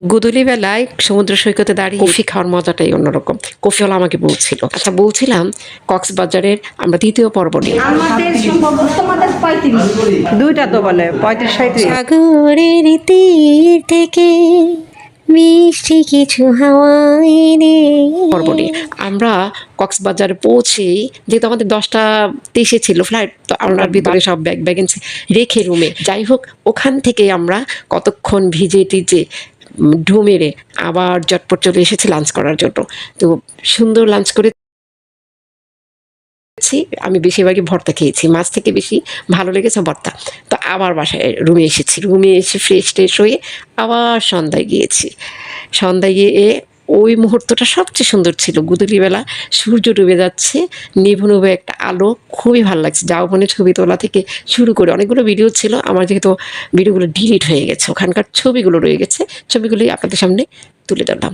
গোধূলি বেলায় সমুদ্র সৈকতে দাঁড়িয়ে কফি খাওয়ার মজাটাই অন্যরকম। কফিওয়ালা আমাকে বলছিল, আচ্ছা বলছিলাম কক্সবাজারের আমরা দ্বিতীয় পর্ব নিয়ে আমাদের সম্ভবত তোমাদের 35 দুইটা তো বলে 35-37। সাগরের তীর থেকে মিষ্টি কিছু হাওয়া এনে পর্ব নিয়ে আমরা কক্সবাজারে পৌঁছেই, যেহেতু আমাদের 10টা 23-এ ছিল ফ্লাইট, তো আমরা ভিতরে সব ব্যাগ রেখে রুমে, যাই হোক ওখান থেকে আমরা কতক্ষণ ভিজে টিজে ঢু মেরে আবার চটপট চলে এসেছি লাঞ্চ করার জন্য। তো সুন্দর লাঞ্চ করে আমি বেশিরভাগই ভর্তা খেয়েছি, মাছ থেকে বেশি ভালো লেগেছে ভর্তা। তো আবার বাসায় রুমে এসেছি, রুমে এসে ফ্রেশ ট্রেশ হয়ে আবার সন্ধ্যায় গিয়েছি। সন্ধ্যায় গিয়ে ওই মুহূর্তটা সবচেয়ে সুন্দর ছিল। গোধূলিবেলা সূর্য ডুবে যাচ্ছে, নিভু নিভু একটা আলো, খুবই ভালো লাগছে। ঝাউবনে ছবি তোলা থেকে শুরু করে অনেকগুলো ভিডিও ছিল আমার, যেহেতু ভিডিওগুলো ডিলিট হয়ে গেছে, ওখানকার ছবিগুলো রয়ে গেছে, ছবিগুলোই আপনাদের সামনে তুলে ধরলাম।